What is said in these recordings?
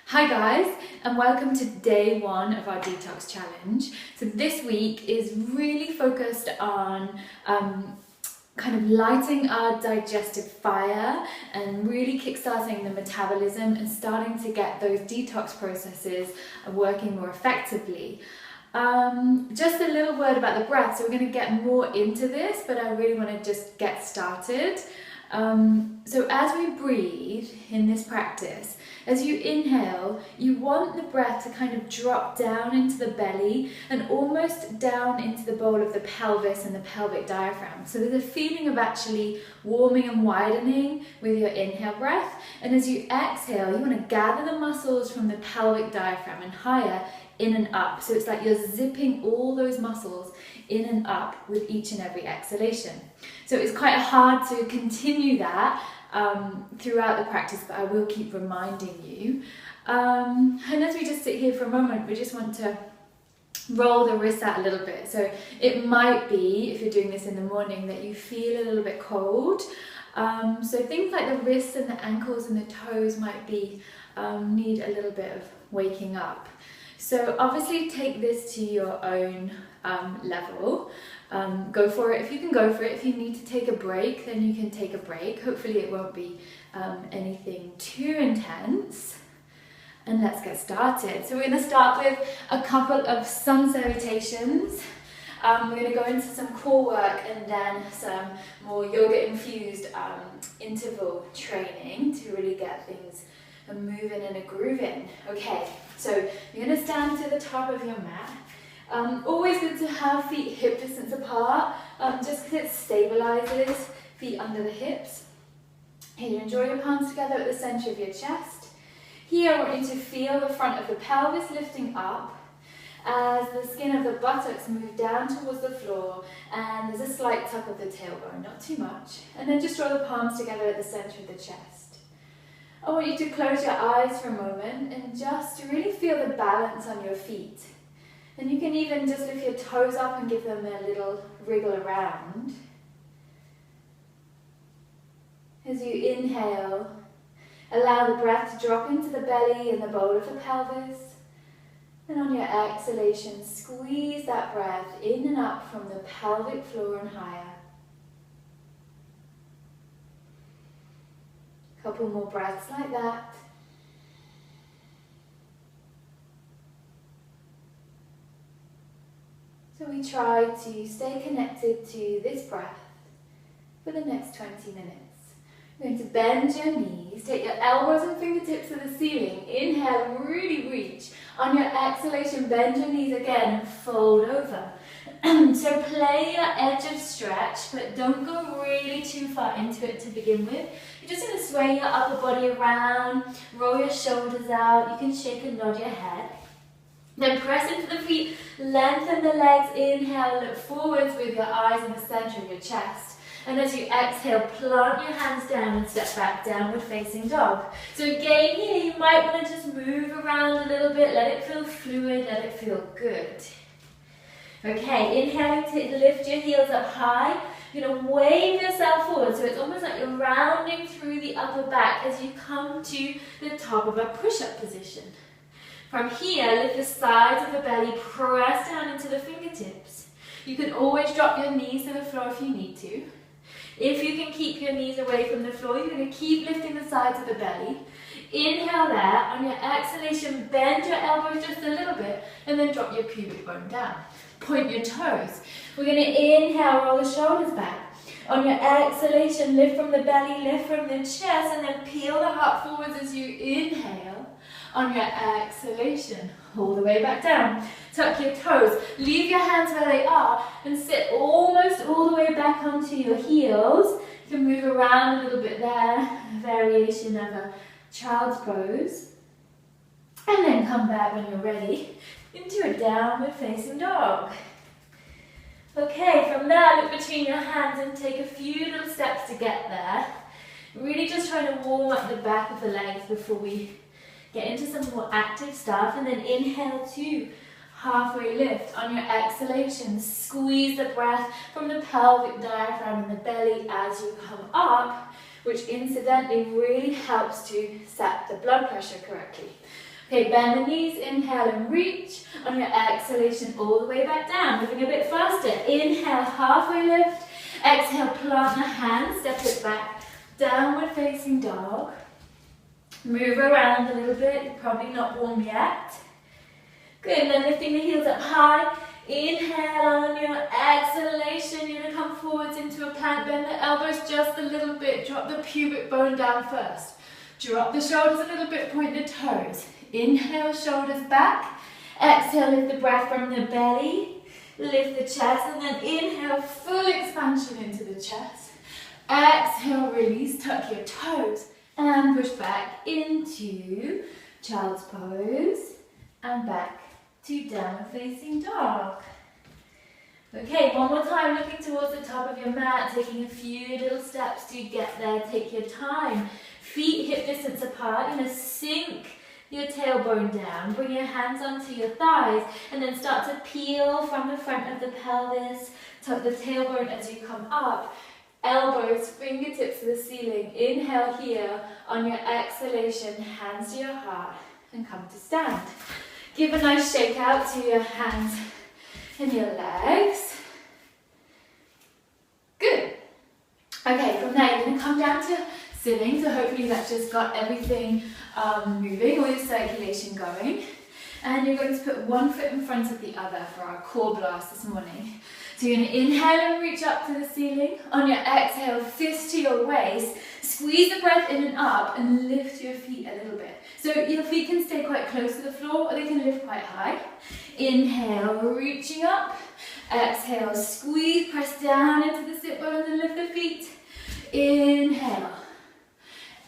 Hi guys, and welcome to day one of our detox challenge. So this week is really focused on kind of lighting our digestive fire and really kickstarting the metabolism and starting to get those detox processes working more effectively. Just a little word about the breath. So we're going to get more into this, but I really want to just get started. So as we breathe in this practice, as you inhale, you want the breath to kind of drop down into the belly and almost down into the bowl of the pelvis and the pelvic diaphragm. So there's a feeling of actually warming and widening with your inhale breath. And as you exhale, you want to gather the muscles from the pelvic diaphragm and higher in and up. So it's like you're zipping all those muscles in and up with each and every exhalation. So it's quite hard to continue that throughout the practice, but I will keep reminding you. And as we just sit here for a moment, we just want to roll the wrists out a little bit. So it might be, if you're doing this in the morning, that you feel a little bit cold. So things like the wrists and the ankles and the toes might be need a little bit of waking up. So obviously take this to your own level. Go for it if you can go for it. If you need to take a break, then you can take a break. Hopefully it won't be anything too intense. And let's get started. So we're going to start with a couple of sun salutations. We're going to go into some core work and then some more yoga infused interval training to really get things moving and a grooving. Okay, so you're going to stand to the top of your mat. Always good to have feet hip distance apart, just because it stabilizes feet under the hips. Here, you draw your palms together at the center of your chest. Here, I want you to feel the front of the pelvis lifting up as the skin of the buttocks move down towards the floor, and there's a slight tuck of the tailbone, not too much. And then just draw the palms together at the center of the chest. I want you to close your eyes for a moment and just really feel the balance on your feet. And you can even just lift your toes up and give them a little wriggle around. As you inhale, allow the breath to drop into the belly and the bowl of the pelvis. And on your exhalation, squeeze that breath in and up from the pelvic floor and higher. Couple more breaths like that. So we try to stay connected to this breath for the next 20 minutes. You're going to bend your knees, take your elbows and fingertips to the ceiling. Inhale and really reach. On your exhalation, bend your knees again and fold over. So play your edge of stretch, but don't go really too far into it to begin with. You're just going to sway your upper body around, roll your shoulders out. You can shake and nod your head. Then press into the feet, lengthen the legs, inhale, look forwards with your eyes in the center of your chest. And as you exhale, plant your hands down and step back, downward facing dog. So again here, you might want to just move around a little bit, let it feel fluid, let it feel good. Okay, inhaling to lift your heels up high. You're going to wave yourself forward, so it's almost like you're rounding through the upper back as you come to the top of a push-up position. From here, lift the sides of the belly, press down into the fingertips. You can always drop your knees to the floor if you need to. If you can keep your knees away from the floor, you're going to keep lifting the sides of the belly. Inhale there. On your exhalation, bend your elbows just a little bit and then drop your pubic bone down. Point your toes. We're going to inhale, roll the shoulders back. On your exhalation, lift from the belly, lift from the chest, and then peel the heart forwards as you inhale. On your exhalation, all the way back down. Tuck your toes, leave your hands where they are, and sit almost all the way back onto your heels. You can move around a little bit there, variation of a child's pose. And then come back when you're ready into a downward facing dog. Okay, from there, look between your hands and take a few little steps to get there. Really just trying to warm up the back of the legs before we get into some more active stuff. And then inhale to halfway lift. On your exhalation, squeeze the breath from the pelvic diaphragm and the belly as you come up, which incidentally really helps to set the blood pressure correctly. Okay, bend the knees, inhale and reach. On your exhalation, all the way back down. Moving a bit faster. Inhale, halfway lift. Exhale, plant the hands, step it back. Downward facing dog. Move around a little bit, you're probably not warm yet. Good, and then lifting the heels up high. Inhale on your exhalation, you're going to come forwards into a plank. Bend the elbows just a little bit. Drop the pubic bone down first. Drop the shoulders a little bit, point the toes. Inhale, shoulders back. Exhale, lift the breath from the belly. Lift the chest, and then inhale, full expansion into the chest. Exhale, release, tuck your toes. And push back into child's pose. And back to downward facing dog. Okay, one more time, looking towards the top of your mat, taking a few little steps to get there. Take your time. Feet hip distance apart. You're going to sink your tailbone down. Bring your hands onto your thighs and then start to peel from the front of the pelvis. Tuck the tailbone as you come up. Elbows, fingertips to the ceiling. Inhale here. On your exhalation, hands to your heart and come to stand. Give a nice shake out to your hands and your legs. Good. Okay, from there you're going to come down to sitting, so hopefully that's just got everything moving, all your circulation going. And you're going to put one foot in front of the other for our core blast this morning. So you're going to inhale and reach up to the ceiling. On your exhale, fist to your waist. Squeeze the breath in and up and lift your feet a little bit. So your feet can stay quite close to the floor or they can lift quite high. Inhale, reaching up. Exhale, squeeze, press down into the sit bones and lift the feet. Inhale.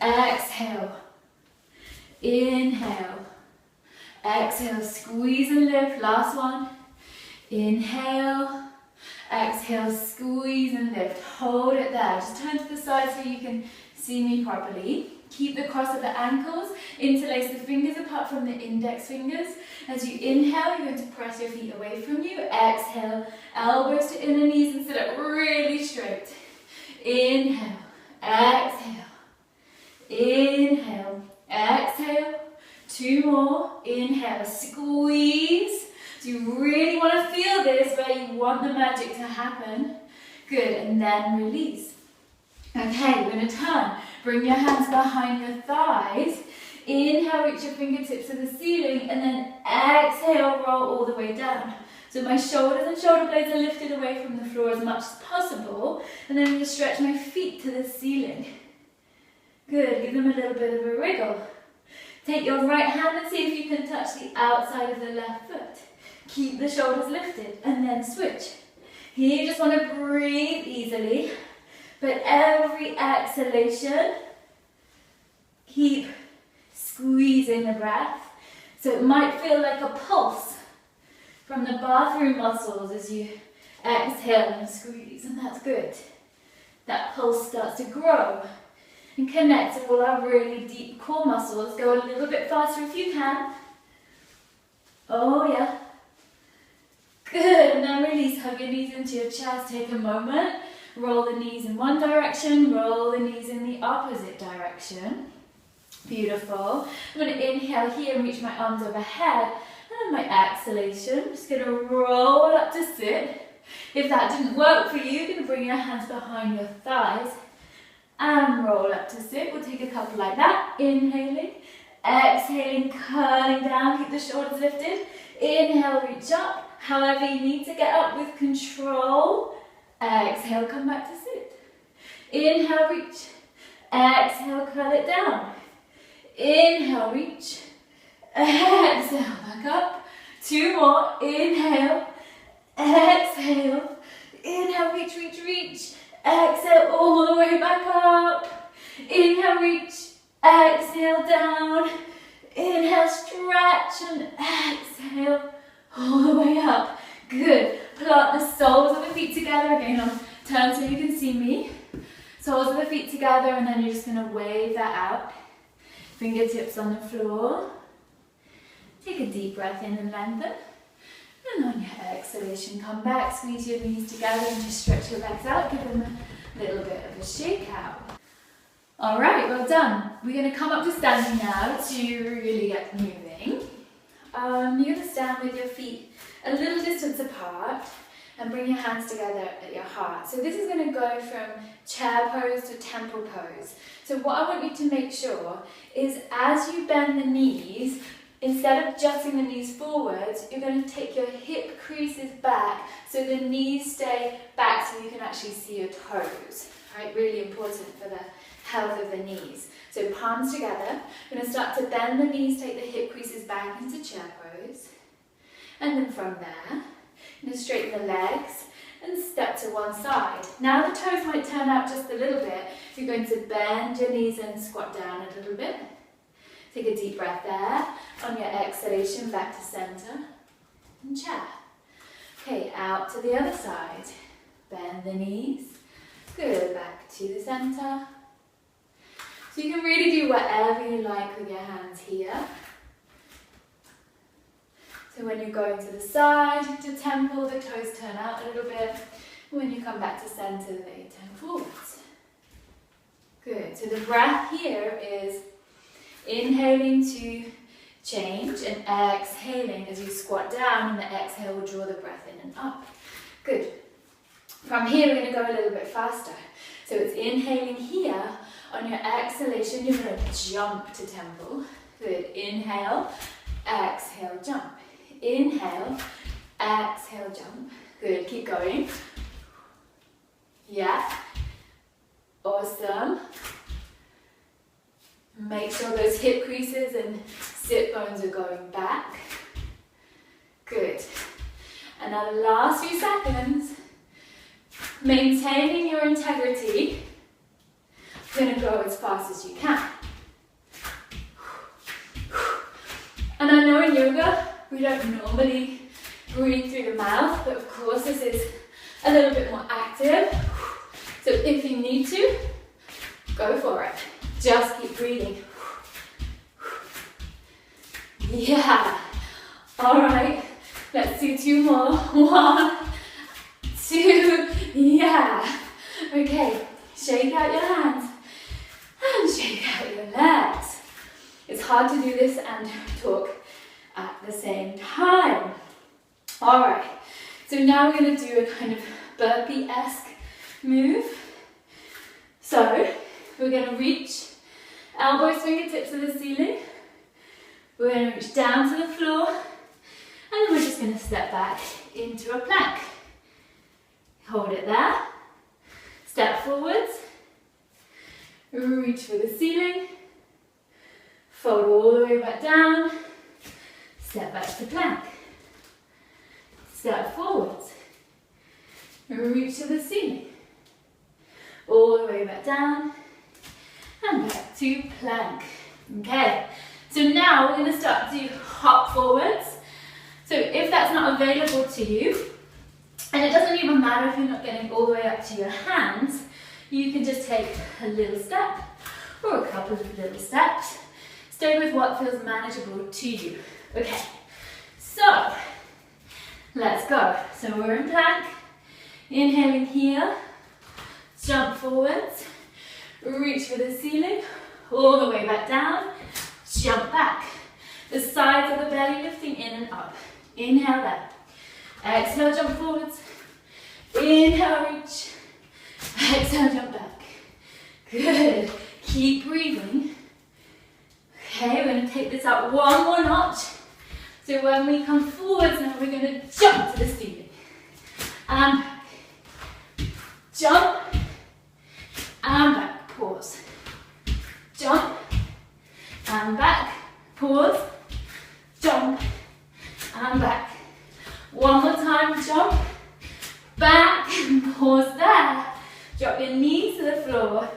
Exhale. Inhale. Exhale, squeeze and lift. Last one. Inhale. Exhale, squeeze and lift. Hold it there. Just turn to the side so you can see me properly. Keep the cross of the ankles. Interlace the fingers apart from the index fingers. As you inhale, you're going to press your feet away from you. Exhale, elbows to inner knees and sit up really straight. Inhale, exhale. Inhale, exhale. Two more. Inhale, squeeze. So you really want to feel this where you want the magic to happen. Good, and then release. Okay, we're going to turn. Bring your hands behind your thighs. Inhale, reach your fingertips to the ceiling, and then exhale, roll all the way down. So my shoulders and shoulder blades are lifted away from the floor as much as possible, and then I'm going to stretch my feet to the ceiling. Good, give them a little bit of a wriggle. Take your right hand and see if you can touch the outside of the left foot. Keep the shoulders lifted and then switch. Here you just want to breathe easily, but every exhalation, keep squeezing the breath. So it might feel like a pulse from the bathroom muscles as you exhale and squeeze, and that's good. That pulse starts to grow and connect to all our really deep core muscles. Go a little bit faster if you can. Oh yeah. Good, and then release, hug your knees into your chest, take a moment, roll the knees in one direction, roll the knees in the opposite direction. Beautiful. I'm going to inhale here and reach my arms overhead, and on my exhalation, I'm just going to roll up to sit. If that didn't work for you, you're going to bring your hands behind your thighs and roll up to sit. We'll take a couple like that, inhaling, exhaling, curling down, keep the shoulders lifted. Inhale, reach up. However you need to get up with control. Exhale, come back to sit. Inhale, reach. Exhale, curl it down. Inhale, reach. Exhale, back up. Two more. Inhale. Exhale. Inhale, reach, reach, reach. Exhale, all the way back up. Inhale, reach. Exhale, down. Inhale, stretch, and exhale, all the way up. Good. Plant the soles of the feet together. Again, I'll turn so you can see me. Soles of the feet together, and then you're just going to wave that out. Fingertips on the floor. Take a deep breath in and lengthen. And on your exhalation, come back, squeeze your knees together and just stretch your legs out. Give them a little bit of a shake out. All right, well done. We're going to come up to standing now to really get moving. You're going to stand with your feet a little distance apart and bring your hands together at your heart. So this is going to go from chair pose to temple pose. So what I want you to make sure is as you bend the knees, instead of jutting the knees forwards, you're going to take your hip creases back so the knees stay back so you can actually see your toes. Right? Really important for the health of the knees. So palms together. You're going to start to bend the knees, take the hip creases back into chair pose. And then from there, you're going to straighten the legs and step to one side. Now the toes might turn out just a little bit. You're going to bend your knees and squat down a little bit. Take a deep breath there. On your exhalation, back to center and chair. Okay, out to the other side. Bend the knees. Good, back to the center. So you can really do whatever you like with your hands here. So when you're going to the side, to temple, the toes turn out a little bit. When you come back to center, they turn forwards. Good, so the breath here is inhaling to change and exhaling as you squat down, and the exhale will draw the breath in and up. Good. From here, we're going to go a little bit faster. So it's inhaling here. On your exhalation, you're going to jump to temple. Good. Inhale, exhale, jump. Inhale, exhale, jump. Good. Keep going. Yeah. Awesome. Make sure those hip creases and sit bones are going back. Good. And now the last few seconds, maintaining your integrity. You're going to go as fast as you can. And I know in yoga, we don't normally breathe through the mouth, but of course this is a little bit more active. So if you need to, go for it. Just keep breathing. Yeah. All right. Let's do 2 more. 1, 2. Yeah. Okay. Shake out your hands and shake out your legs. It's hard to do this and talk at the same time. All right. So now we're going to do a kind of burpee-esque move. So we're going to reach elbows, fingertips to the ceiling. We're going to reach down to the floor, and then we're just going to step back into a plank. Hold it there. Step forwards. Reach for the ceiling. Fold all the way back down. Step back to plank. Step forwards. Reach to the ceiling. All the way back down. And back to plank. Okay, so now we're going to start to hop forwards. So if that's not available to you, and it doesn't even matter if you're not getting all the way up to your hands, you can just take a little step or a couple of little steps. Stay with what feels manageable to you. Okay, so let's go. So we're in plank, inhaling here, jump forwards, reach for the ceiling, all the way back down, jump back. The sides of the belly lifting in and up. Inhale there. Exhale, jump forwards. Inhale, reach. Exhale, jump back. Good. Keep breathing. Okay, we're going to take this up 1 more notch. So when we come forwards now, we're going to jump to the ceiling. And back. Jump. And back. Pause. Jump. And back. Pause. Jump. And back. 1 more time. Jump. Back. And pause there. Drop your knees to the floor.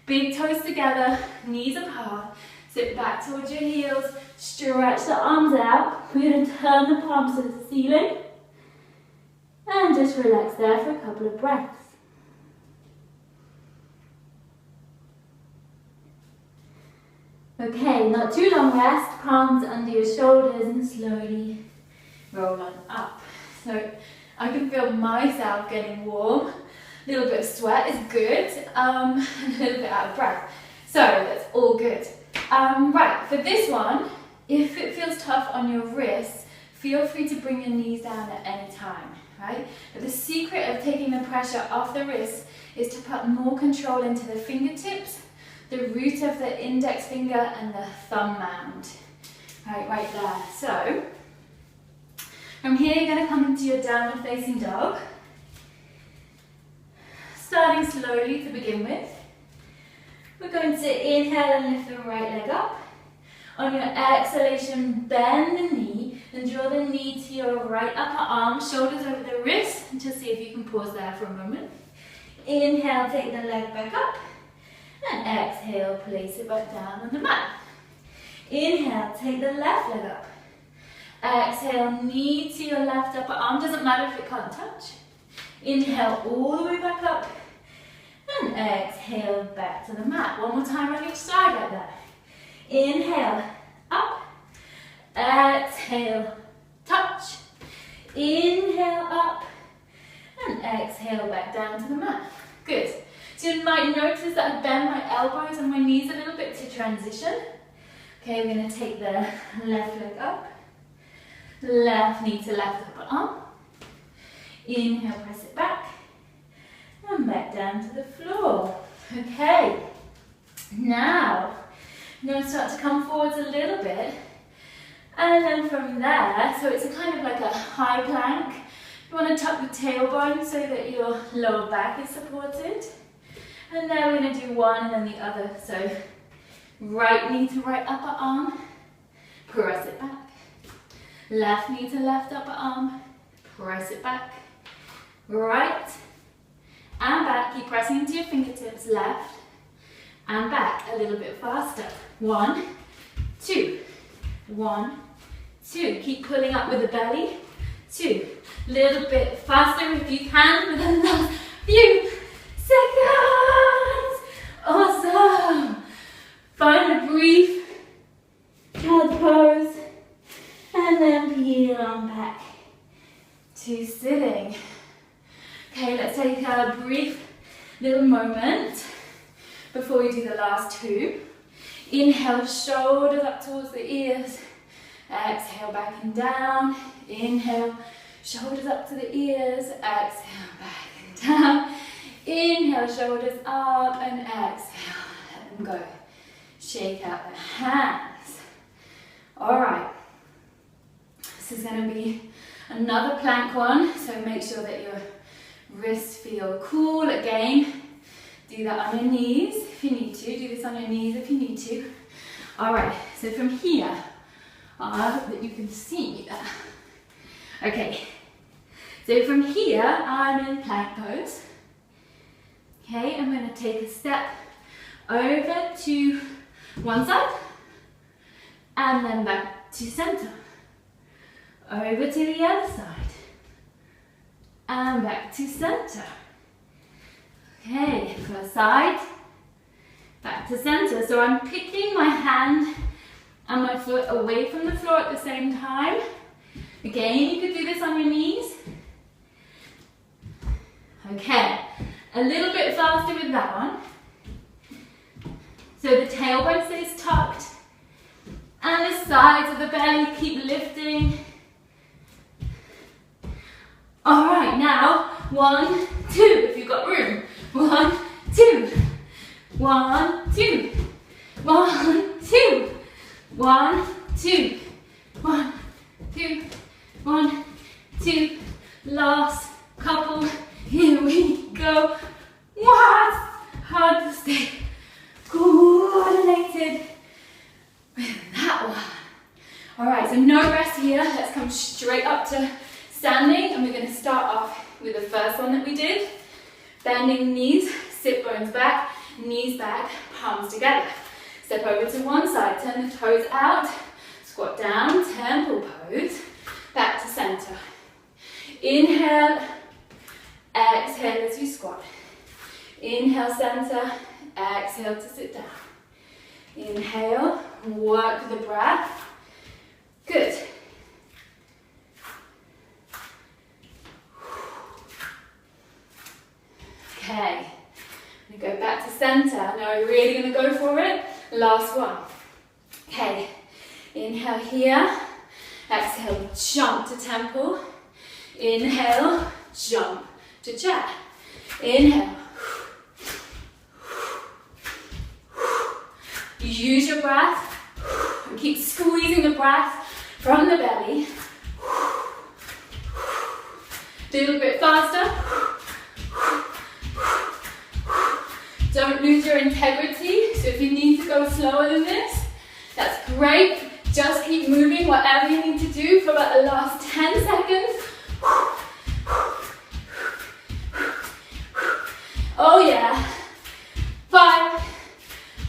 Big toes together. Knees apart. Sit back towards your heels. Stretch the arms out. We're going to turn the palms to the ceiling. And just relax there for a couple of breaths. Okay, not too long rest. Palms under your shoulders and slowly roll on up. So I can feel myself getting warm. A little bit of sweat is good. And a little bit out of breath. So that's all good. Right, for this one, if it feels tough on your wrists, feel free to bring your knees down at any time, right? But the secret of taking the pressure off the wrists is to put more control into the fingertips, the root of the index finger and the thumb mound. Right there. So, from here you're going to come into your downward facing dog. Starting slowly to begin with. We're going to inhale and lift the right leg up. On your exhalation, bend the knee and draw the knee to your right upper arm, shoulders over the wrist, and just see if you can pause there for a moment. Inhale, take the leg back up, and exhale, place it back down on the mat. Inhale, take the left leg up. Exhale, knee to your left upper arm, doesn't matter if it can't touch. Inhale all the way back up. And exhale back to the mat. One more time on each side like that. Inhale, up. Exhale, touch. Inhale, up. And exhale back down to the mat. Good. So you might notice that I bend my elbows and my knees a little bit to transition. Okay, we're going to take the left leg up. Left knee to left upper arm. Inhale, press it back. And back down to the floor. Okay, now I'm going to start to come forwards a little bit, and then from there, so it's a kind of like a high plank. You want to tuck the tailbone so that your lower back is supported, and then we're going to do one and then the other. So right knee to right upper arm, press it back. Left knee to left upper arm, press it back. Right and back, keep pressing into your fingertips, left and back, a little bit faster. 1, 2, 1, 2. Keep pulling up with the belly. 2, little bit faster if you can for the last few seconds. Awesome. Find a brief cat pose and then peel on back to sitting. Okay, let's take a brief little moment before we do the last two. Inhale, shoulders up towards the ears. Exhale, back and down. Inhale, shoulders up to the ears. Exhale, back and down. Inhale, shoulders up and exhale. Let them go. Shake out the hands. All right. This is going to be another plank one, so make sure that your wrists feel cool. Again, do that on your knees if you need to. Do this on your knees if you need to. All right, so from here, I hope that you can see that. Okay, so from here, I'm in plank pose. Okay, I'm going to take a step over to one side and then back to center. Over to the other side and back to center. Okay, first side, back to center. So I'm picking my hand and my foot away from the floor at the same time. Again, you could do this on your knees. Okay, a little bit faster with that one. So the tailbone stays tucked and the sides of the belly keep lifting. All right, now 1, 2, if you've got room. 1, 2, 1, 2, 1, 2, 1, 2, 1, 2, 1, 2. Last couple. Here we go. What? Hard to stay coordinated with that one. All right, so no rest here. Let's come straight up to standing, and we're going to start off with the first one that we did. Bending knees, sit bones back, knees back, palms together. Step over to one side, turn the toes out, squat down, temple pose, back to center. Inhale, exhale as you squat. Inhale, center, exhale to sit down. Inhale, work the breath. Good. Okay, I'm going to go back to center. Now I really really gonna go for it. Last one. Okay, inhale here, exhale, jump to temple. Inhale, jump to chair. Inhale. Use your breath and keep squeezing the breath from the belly. Do a little bit faster. Don't lose your integrity, so if you need to go slower than this, that's great. Just keep moving whatever you need to do for about the last 10 seconds. Oh yeah. 5,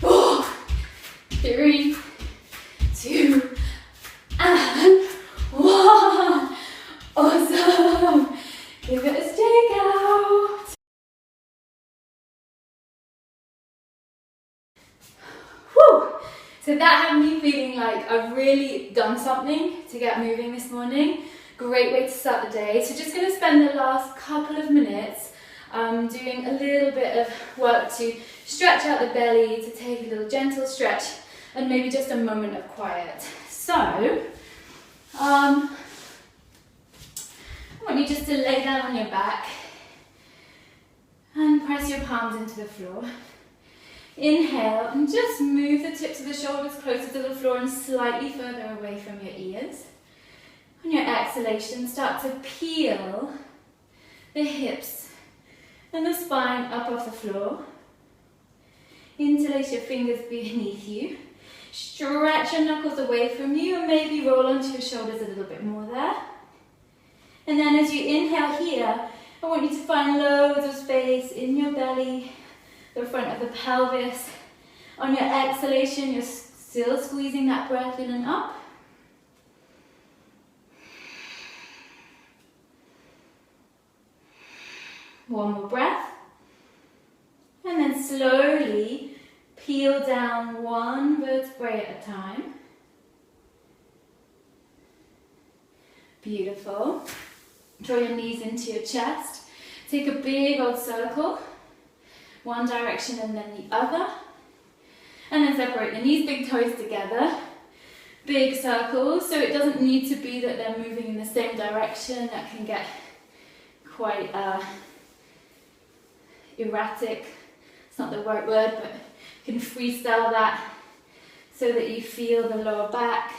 4, 3, 2, and 1. Awesome. Give it a stake out. Whew. So that had me feeling like I've really done something to get moving this morning. Great way to start the day. So just going to spend the last couple of minutes doing a little bit of work to stretch out the belly, to take a little gentle stretch, and maybe just a moment of quiet. So, I want you just to lay down on your back and press your palms into the floor. Inhale and just move the tips of the shoulders closer to the floor and slightly further away from your ears. On your exhalation, start to peel the hips and the spine up off the floor. Interlace your fingers beneath you. Stretch your knuckles away from you and maybe roll onto your shoulders a little bit more there. And then as you inhale here, I want you to find loads of space in your belly, the front of the pelvis. On your exhalation, you're still squeezing that breath in and up. One more breath. And then slowly peel down one vertebrae at a time. Beautiful. Draw your knees into your chest. Take a big old circle. One direction and then the other. And then separate the knees, big toes together. Big circles. So it doesn't need to be that they're moving in the same direction. That can get quite erratic. It's not the right word, but you can freestyle that so that you feel the lower back,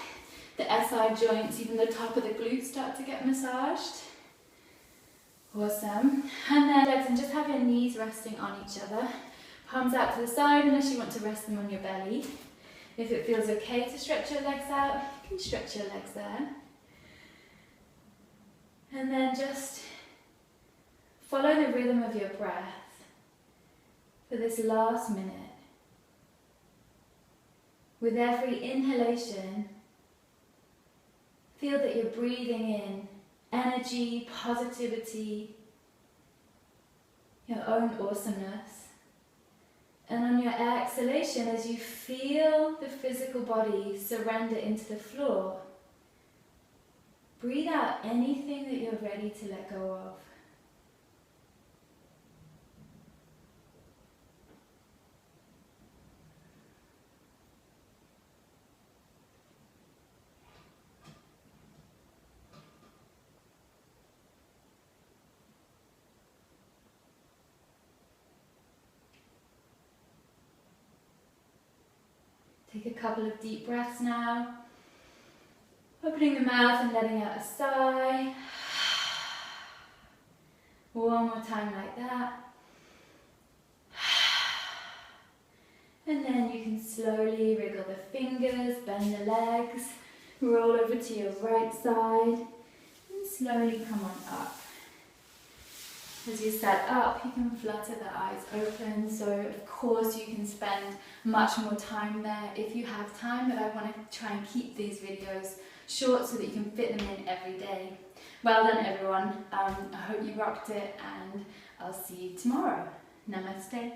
the SI joints, even the top of the glutes start to get massaged. Awesome. And then legs, and just have your knees resting on each other. Palms out to the side unless you want to rest them on your belly. If it feels okay to stretch your legs out, you can stretch your legs there. And then just follow the rhythm of your breath for this last minute. With every inhalation, feel that you're breathing in energy, positivity, your own awesomeness. And on your exhalation, as you feel the physical body surrender into the floor, breathe out anything that you're ready to let go of. Take a couple of deep breaths now. Opening the mouth and letting out a sigh. One more time like that. And then you can slowly wriggle the fingers, bend the legs, roll over to your right side, and slowly come on up. As you set up, you can flutter the eyes open, so of course you can spend much more time there if you have time, but I want to try and keep these videos short so that you can fit them in every day. Well done everyone, I hope you rocked it, and I'll see you tomorrow. Namaste.